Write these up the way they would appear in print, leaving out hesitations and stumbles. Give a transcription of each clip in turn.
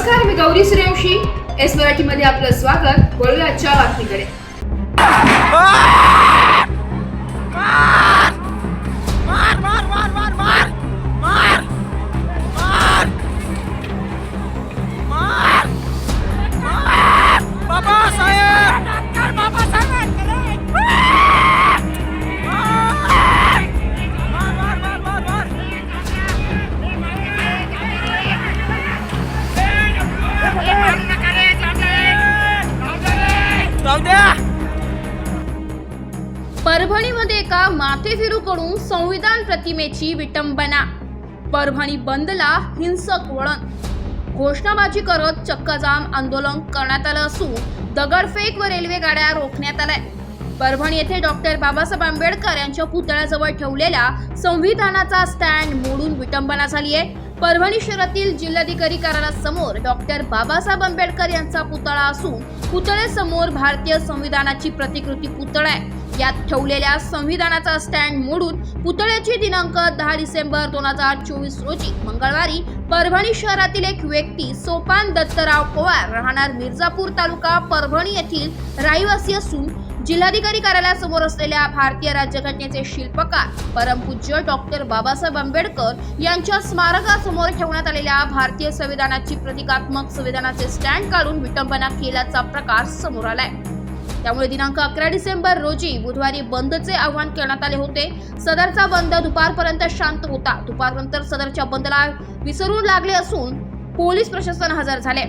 नमस्कार, मी गौरी सूर्यवंशी. एस मराठीमध्ये आपलं स्वागत. वळूया आजच्या बातमीकडे. परभणीमध्ये एका माथेफिरूकडून संविधान प्रतिमेची विटंबना. परभणी बंदला हिंसक वळण. घोषणाबाजी करत चक्काजाम आंदोलन करण्यात आलं असून दगडफेक व रेल्वे गाड्या रोखण्यात आल्या. परभणी येथे डॉक्टर बाबासाहेब आंबेडकर यांच्या पुतळ्याजवळ ठेवलेल्या संविधानाचा स्टँड मोडून विटंबना झाली आहे. परभणी शहरातील जिल्हाधिकारी कार्यालयासमोर डॉक्टर बाबासाहेब आंबेडकर यांचा पुतळा असून पुतळ्यासमोर भारतीय संविधानाची प्रतिकृती पुतळा आहे. यात ठेवलेल्या संविधानाचा स्टँड मोडून पुतळ्याची दिनांक 10 डिसेंबर 2024 रोजी मंगळवारी परभणी शहरातील एक व्यक्ती सोपान दत्तराव पवार राहणार मिर्जापूर तालुका परभणी येथील रहिवासी असून जिल्हाधिकारी कार्यालयासमोर असलेल्या भारतीय राज्यघटनेचे शिल्पकार परमपूज्य डॉक्टर बाबासाहेब आंबेडकर यांच्या स्मारकासमोर ठेवण्यात आलेल्या भारतीय संविधानाची प्रतिकात्मक संविधानाचे स्टँड काढून विटंबना केल्याचा प्रकार समोर आलाय. त्यामुळे दिनांक 11 डिसेंबर रोजी बुधवारी बंदचे आवाहन करण्यात आले होते. सदरचा बंद दुपारपर्यंत शांत होता. दुपारनंतर सदरच्या बंदला विसरू लागले असून पोलीस प्रशासन हजर झाले.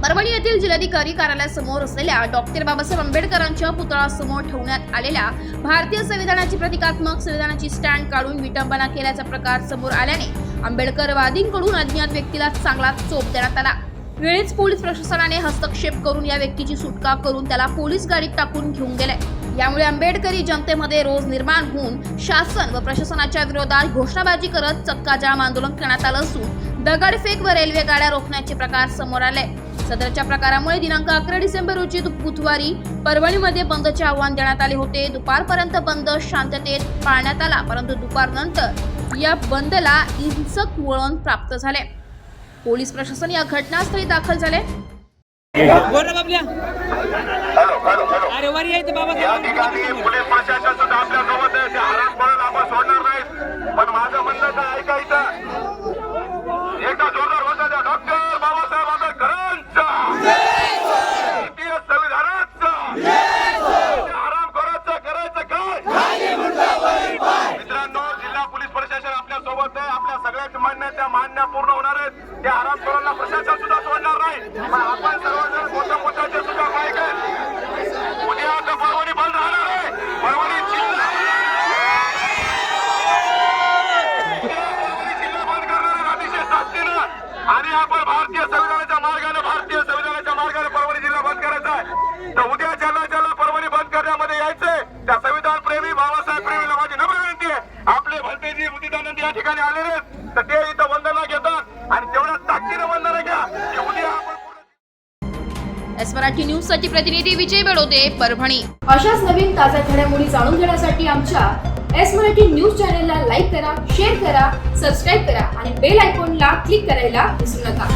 परभणी येथील जिल्हाधिकारी कार्यालयासमोर असलेल्या डॉक्टर बाबासाहेब आंबेडकरांच्या पुतळ्यासमोर ठेवण्यात आलेल्या भारतीय संविधानाची प्रतिकात्मक संविधानाची स्टँड काढून विटंबना केल्याचा प्रकार समोर आल्याने आंबेडकरवादींकडून अज्ञात व्यक्तीला चांगला चोप देण्यात आला. वेळीच पोलीस प्रशासनाने हस्तक्षेप करून या व्यक्तीची सुटका करून त्याला पोलीस गाडीत टाकून घेऊन गेले. यामुळे आंबेडकरी जनतेमध्ये रोष निर्माण होऊन शासन व प्रशासनाच्या विरोधात घोषणाबाजी करत चक्काजाम आंदोलन करण्यात आलं असून दगडफेक व रेल्वे गाड्या रोखण्याचे प्रकार समोर आले. सदरच्या प्रकारामुळे दिनांक 11 डिसेंबर रोजी बुधवारी परभणीमध्ये बंदचे आवाहन देण्यात आले होते. दुपारपर्यंत बंद शांततेत पाळण्यात आला, परंतु दुपारनंतर या बंदला हिंसक वळण प्राप्त झाले. पोलीस प्रशासन या घटनास्थळी दाखल झाले. अरे वारी आहे बाबा या ठिकाणी पोलीस प्रशासन सुद्धा आपल्या सोबत आहे. ते आराम करून आपण सोडणार नाही. पण माझं म्हणणं काय ऐकायचं, एकदा जोरदार होता द्या. डॉक्टर बाबासाहेब आंबेडकरांचा भारतीय संविधानाचा आराम करायचं काय. मित्रांनो, जिल्हा पोलीस प्रशासन आपल्या सोबत आहे. आपल्या सगळ्याच मान्यता मान्य पूर्ण होणार आहेत. ते आराम करून प्रशासन सुद्धा सोडणार नाही. पण आपण सर्वजण मोठ्याचे सुद्धा काय काय उद्या आता परभणी बंद राहणार आहे. परभणी जिल्हा बंद करणार आहे अतिशय ताकदीनं. आणि आपण भारतीय संविधानाच्या मार्गाने परभणी जिल्हा बंद करायचा आहे. तर उद्या ज्याला परभणी बंद करण्यामध्ये यायचंय त्या संविधान प्रेमी बाबासाहेब प्रेमीला माझी नम्र विनंती आहे. आपले भलतेजी उदितानंद या ठिकाणी आलेले आहेत, तर ते इथं वंदना घेतात आणि तेवढ्या ताकदीनं वंदना घ्या की उद्या आपण. एस मराठी न्यूज साठी प्रतिनिधी विजय बेडोदे, परभणी. अशाच नवीन ताज्या घडामोडी जाणून घेण्यासाठी आमच्या एस मराठी न्यूज चॅनलला लाईक करा, शेअर करा, सबस्क्राईब करा आणि बेल आयकॉनला क्लिक करायला विसरू नका.